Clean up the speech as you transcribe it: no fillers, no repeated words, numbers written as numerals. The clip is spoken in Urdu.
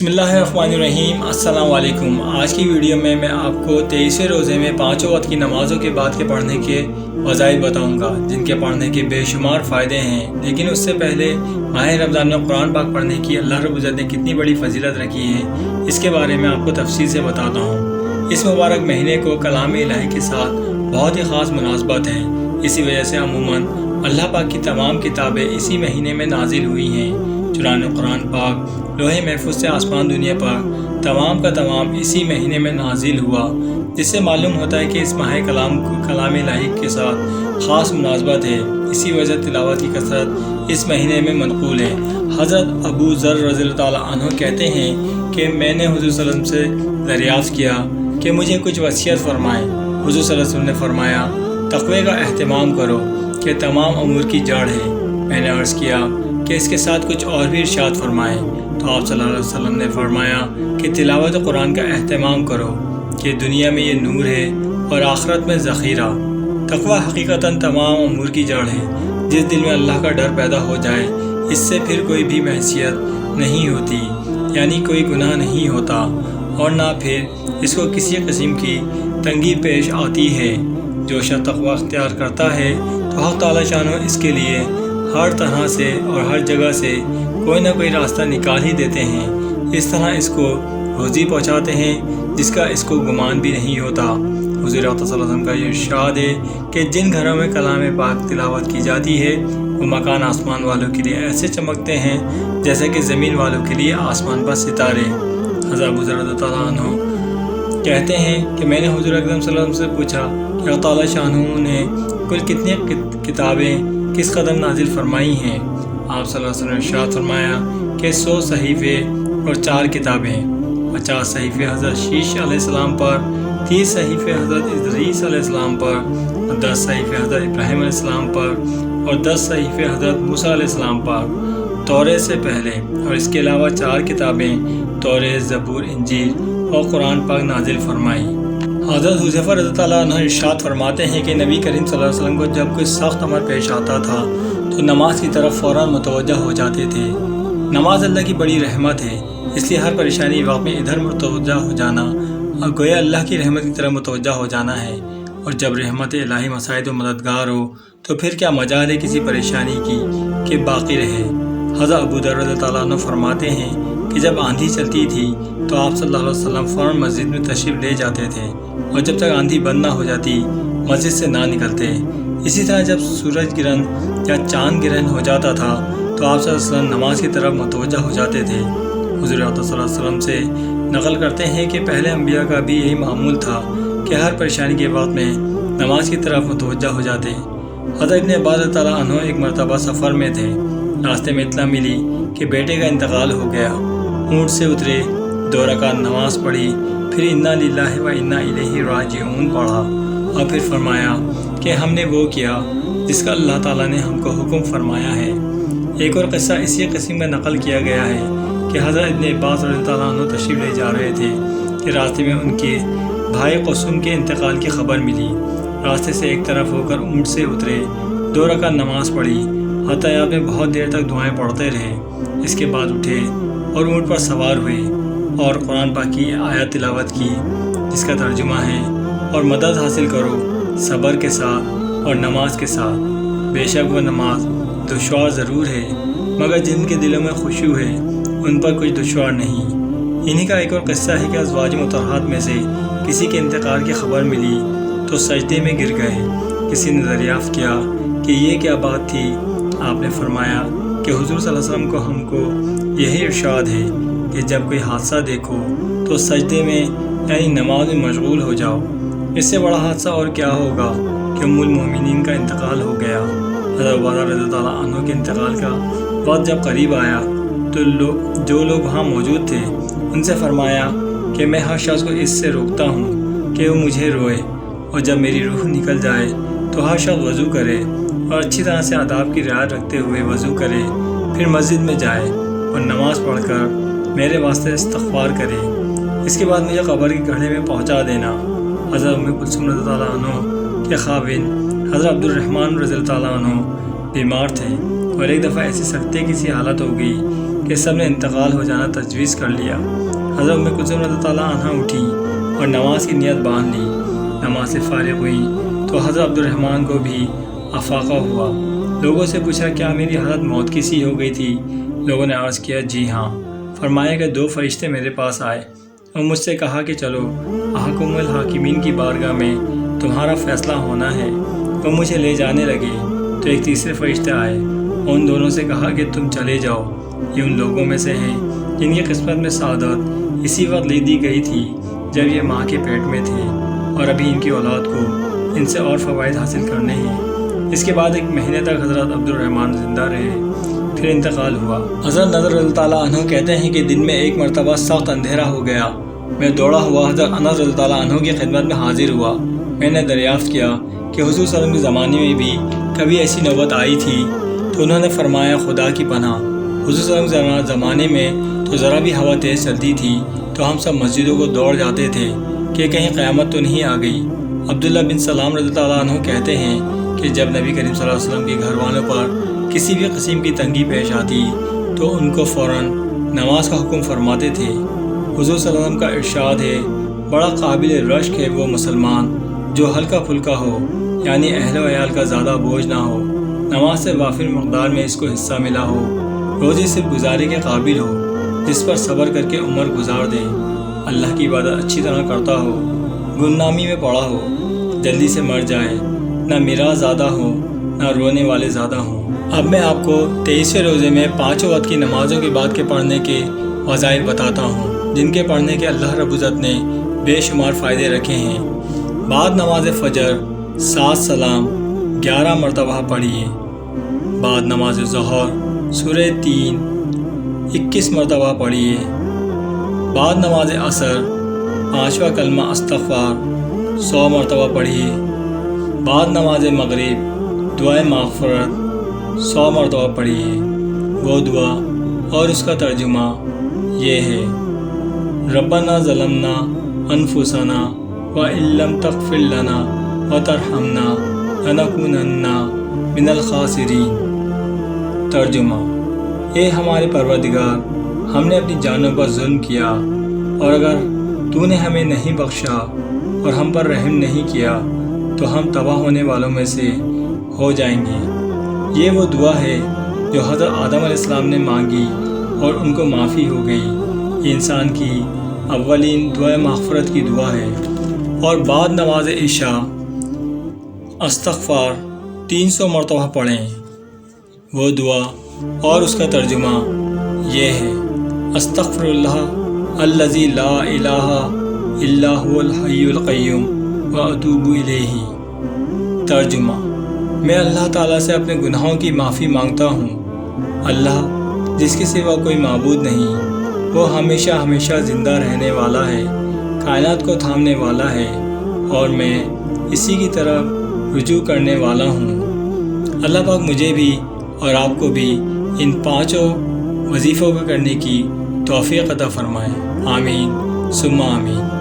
بسم اللہ الرحمن الرحیم۔ السلام علیکم۔ آج کی ویڈیو میں آپ کو 23ویں روزے میں 5 وقت کی نمازوں کے بعد کے پڑھنے کے وظائف بتاؤں گا، جن کے پڑھنے کے بے شمار فائدے ہیں۔ لیکن اس سے پہلے ماہ رمضان میں قرآن پاک پڑھنے کی اللہ رب العزت نے کتنی بڑی فضیلت رکھی ہے، اس کے بارے میں آپ کو تفصیل سے بتاتا ہوں۔ اس مبارک مہینے کو کلام الہی کے ساتھ بہت ہی خاص مناسبت ہے۔ اسی وجہ سے عموماً اللہ پاک کی تمام کتابیں اسی مہینے میں نازل ہوئی ہیں۔ چنانچہ قرآن پاک لوح محفوظ سے آسمان دنیا پر تمام کا تمام اسی مہینے میں نازل ہوا، جس سے معلوم ہوتا ہے کہ اس ماہ کلام الہی کے ساتھ خاص مناسبت ہے۔ اسی وجہ تلاوت کی کثرت اس مہینے میں منقول ہے۔ حضرت ابو ذر رضی اللہ تعالیٰ عنہ کہتے ہیں کہ میں نے حضور صلی اللہ علیہ وسلم سے دریافت کیا کہ مجھے کچھ وصیت فرمائیں۔ حضور صلی اللہ علیہ وسلم نے فرمایا، تقوی کا اہتمام کرو کہ تمام امور کی جڑ ہے۔ میں نے عرض کیا کہ اس کے ساتھ کچھ اور بھی ارشاد فرمائیں، تو آپ صلی اللہ علیہ وسلم نے فرمایا کہ تلاوت قرآن کا اہتمام کرو کہ دنیا میں یہ نور ہے اور آخرت میں ذخیرہ۔ تقوی حقیقتاً تمام امور کی جڑ ہے۔ جس دل میں اللہ کا ڈر پیدا ہو جائے، اس سے پھر کوئی بھی معصیت نہیں ہوتی، یعنی کوئی گناہ نہیں ہوتا، اور نہ پھر اس کو کسی قسم کی تنگی پیش آتی ہے۔ جو شخص تقوی اختیار کرتا ہے تو حق تعالیٰ شانہ اس کے لیے ہر طرح سے اور ہر جگہ سے کوئی نہ کوئی راستہ نکال ہی دیتے ہیں۔ اس طرح اس کو روزی پہنچاتے ہیں جس کا اس کو گمان بھی نہیں ہوتا۔ حضور اقدس صلی اللہ علیہ وسلم کا یہ ارشاد ہے کہ جن گھروں میں کلام پاک تلاوت کی جاتی ہے، وہ مکان آسمان والوں کے لیے ایسے چمکتے ہیں جیسے کہ زمین والوں کے لیے آسمان پر ستارے۔ حضرت ابو ذر رضی اللہ عنہ کہتے ہیں کہ میں نے حضور اکرم صلی اللہ علیہ وسلم سے پوچھا کہ اللہ تعالیٰ شانہ نے کل کتنی کتابیں کس قدر نازل فرمائی ہیں؟ آپ صلی اللہ علیہ وسلم نے ارشاد فرمایا کہ 100 صحیفے اور 4 کتابیں، 50 صحیفے حضرت شیش علیہ السلام پر، 30 صحیفے حضرت ادریس علیہ السلام پر، 10 صحیفے حضرت ابراہیم علیہ السلام پر، اور 10 صحیفے حضرت موسیٰ علیہ السلام پر توریت سے پہلے، اور اس کے علاوہ 4 کتابیں توریت، زبور، انجیل اور قرآن پاک نازل فرمائی۔ حضرت حذیفہ رضی اللہ عنہ ارشاد فرماتے ہیں کہ نبی کریم صلی اللہ علیہ وسلم کو جب کوئی سخت امر پیش آتا تھا تو نماز کی طرف فوراً متوجہ ہو جاتے تھے۔ نماز اللہ کی بڑی رحمت ہے، اس لیے ہر پریشانی وقت میں ادھر متوجہ ہو جانا اور گویا اللہ کی رحمت کی طرف متوجہ ہو جانا ہے۔ اور جب رحمت الہی مساعد و مددگار ہو تو پھر کیا مجال ہے کسی پریشانی کی کہ باقی رہے۔ حضرت ابو ذر رضی اللہ عنہ فرماتے ہیں کہ جب آندھی چلتی تھی تو آپ صلی اللہ علیہ وسلم فوراً مسجد میں تشریف لے جاتے تھے، اور جب تک آندھی بند نہ ہو جاتی مسجد سے نہ نکلتے۔ اسی طرح جب سورج گرہن یا چاند گرہن ہو جاتا تھا تو آپ صلی اللہ علیہ وسلم نماز کی طرف متوجہ ہو جاتے تھے۔ حضور اقدس صلی اللہ علیہ وسلم سے نقل کرتے ہیں کہ پہلے انبیاء کا بھی یہی معمول تھا کہ ہر پریشانی کے وقت میں نماز کی طرف متوجہ ہو جاتے۔ حضرت ابن عباس رضی اللہ عنہ ایک مرتبہ سفر میں تھے، راستے میں اطلاع ملی کہ بیٹے کا انتقال ہو گیا۔ اونٹ سے اترے، 2 رکعت نماز پڑھی، پھر انا للہ و انا الیہ راجعون پڑھا، اور پھر فرمایا کہ ہم نے وہ کیا جس کا اللہ تعالیٰ نے ہم کو حکم فرمایا ہے۔ ایک اور قصہ اسی قسم میں نقل کیا گیا ہے کہ حضرت ابن عباس رضی اللہ عنہ تشریف لے جا رہے تھے کہ راستے میں ان کے بھائی قسم کے انتقال کی خبر ملی۔ راستے سے ایک طرف ہو کر اونٹ سے اترے، 2 رکعت نماز پڑھی، حتیٰ میں بہت دیر تک دعائیں پڑھتے رہے۔ اس کے بعد اٹھے اور اونٹ پر سوار ہوئے اور قرآن پاک کی آیت تلاوت کی، جس کا ترجمہ ہے، اور مدد حاصل کرو صبر کے ساتھ اور نماز کے ساتھ۔ بے شک وہ نماز دشوار ضرور ہے، مگر جن کے دلوں میں خشوع ہے ان پر کچھ دشوار نہیں۔ انہی کا ایک اور قصہ ہے کہ ازواج مطہرات میں سے کسی کے انتقال کی خبر ملی تو سجدے میں گر گئے۔ کسی نے دریافت کیا کہ یہ کیا بات تھی؟ آپ نے فرمایا کہ حضور صلی اللہ علیہ وسلم کو ہم کو یہی ارشاد ہے کہ جب کوئی حادثہ دیکھو تو سجدے میں یعنی نماز میں مشغول ہو جاؤ۔ اس سے بڑا حادثہ اور کیا ہوگا کہ ام المومنین کا انتقال ہو گیا۔ حضرت ابو ذر رضی اللہ عنہ کے انتقال کا وقت جب قریب آیا تو جو لوگ وہاں موجود تھے ان سے فرمایا کہ میں ہر شخص کو اس سے روکتا ہوں کہ وہ مجھے روئے، اور جب میری روح نکل جائے تو ہر شخص وضو کرے اور اچھی طرح سے آداب کی رعایت رکھتے ہوئے وضو کرے، پھر مسجد میں جائے اور نماز پڑھ کر میرے واسطے استغفار کرے۔ اس کے بعد مجھے قبر کے گڑھے میں پہنچا دینا۔ حضرت ام کلثوم رضی اللہ عنہ کے خاوند حضرت عبد الرحمن رضی اللہ عنہ بیمار تھے، اور ایک دفعہ ایسی سختی کی سی حالت ہو گئی کہ کہ سب نے انتقال ہو جانا تجویز کر لیا۔ حضرت ام کلثوم رضی اللہ عنہا اٹھی اور نماز کی نیت باندھ لی۔ نماز سے فارغ ہوئی تو حضرت عبدالرحمن کو بھی افاقہ ہوا۔ لوگوں سے پوچھا کیا میری حالت موت کی سی ہو گئی تھی؟ لوگوں نے عرض کیا جی ہاں۔ فرمایا کہ 2 فرشتے میرے پاس آئے اور مجھ سے کہا کہ چلو حاکم الحاکمین کی بارگاہ میں تمہارا فیصلہ ہونا ہے۔ وہ مجھے لے جانے لگے تو ایک تیسرے فرشتے آئے اور ان دونوں سے کہا کہ تم چلے جاؤ، یہ ان لوگوں میں سے ہیں جن کی قسمت میں سعادت اسی وقت لکھ دی گئی تھی جب یہ ماں کے پیٹ میں تھے، اور ابھی ان کی اولاد کو ان سے اور فوائد حاصل کرنے ہیں۔ اس کے بعد 1 مہینے تک حضرت عبدالرحمن زندہ رہے، پھر انتقال ہوا۔ حضرت نذر رضی اللہ عنہ کہتے ہیں کہ دن میں ایک مرتبہ سخت اندھیرا ہو گیا۔ میں دوڑا ہوا حضرت انس رضی اللہ عنہ کی خدمت میں حاضر ہوا۔ میں نے دریافت کیا کہ حضور صلی اللہ علیہ وسلم کے زمانے میں بھی کبھی ایسی نوبت آئی تھی؟ تو انہوں نے فرمایا خدا کی پناہ، حضور صلی اللہ علیہ وسلم کے زمانے میں تو ذرا بھی ہوا تیز چلتی تھی تو ہم سب مسجدوں کو دوڑ جاتے تھے کہ کہیں قیامت تو نہیں آ گئی۔ عبداللہ بن سلام رضی اللہ عنہ کہتے ہیں کہ جب نبی کریم صلی اللہ علیہ وسلم کے گھر والوں پر کسی بھی قسم کی تنگی پیش آتی تو ان کو فوراً نماز کا حکم فرماتے تھے۔ حضور صلی اللہ علیہ وسلم کا ارشاد ہے بڑا قابل رشک ہے وہ مسلمان جو ہلکا پھلکا ہو، یعنی اہل و عیال کا زیادہ بوجھ نہ ہو، نماز سے وافر مقدار میں اس کو حصہ ملا ہو، روزی صرف گزارے کے قابل ہو، جس پر صبر کر کے عمر گزار دے، اللہ کی عبادت اچھی طرح کرتا ہو، گمنامی میں پڑا ہو، جلدی سے مر جائے، نہ میراث زیادہ ہو نہ رونے والے زیادہ ہوں۔ اب میں آپ کو 23ویں روزے میں 5 وقت کی نمازوں کے بعد کے پڑھنے کے فضائل بتاتا ہوں، جن کے پڑھنے کے اللہ رب العزت نے بے شمار فائدے رکھے ہیں۔ بعد نماز فجر 7 سلام 11 مرتبہ پڑھیے۔ بعد نماز ظہر سورہ 3 21 مرتبہ پڑھیے۔ بعد نماز عصر 5واں کلمہ استغفار 100 مرتبہ پڑھیے۔ بعد نماز مغرب دعائے مغفرت 100 مرتبہ پڑھیے۔ وہ دعا اور اس کا ترجمہ یہ ہے: ربنا ظلمنا انفسنا وَإِن لَّمْ تَغْفِرْ لَنَا وَتَرْحَمْنَا لَنَكُونَنَّ مِنَ الْخَاسِرِينَ۔ ترجمہ: اے ہمارے پروردگار، ہم نے اپنی جانوں پر ظلم کیا، اور اگر تو نے ہمیں نہیں بخشا اور ہم پر رحم نہیں کیا تو ہم تباہ ہونے والوں میں سے ہو جائیں گے۔ یہ وہ دعا ہے جو حضرت آدم علیہ السلام نے مانگی اور ان کو معافی ہو گئی۔ یہ انسان کی اولین دعائے مغفرت کی دعا ہے۔ اور بعد نماز عشاء استغفار 300 مرتبہ پڑھیں۔ وہ دعا اور اس کا ترجمہ یہ ہے: استغفر اللہ الذی لا الہ الا هو الحی القیوم واتوب الیہ۔ ترجمہ: میں اللہ تعالیٰ سے اپنے گناہوں کی معافی مانگتا ہوں۔ اللہ جس کے سوا کوئی معبود نہیں، وہ ہمیشہ ہمیشہ زندہ رہنے والا ہے، کائنات کو تھامنے والا ہے، اور میں اسی کی طرف رجوع کرنے والا ہوں۔ اللہ پاک مجھے بھی اور آپ کو بھی ان 5 وظیفوں کو کرنے کی توفیق عطا فرمائے۔ آمین ثم آمین۔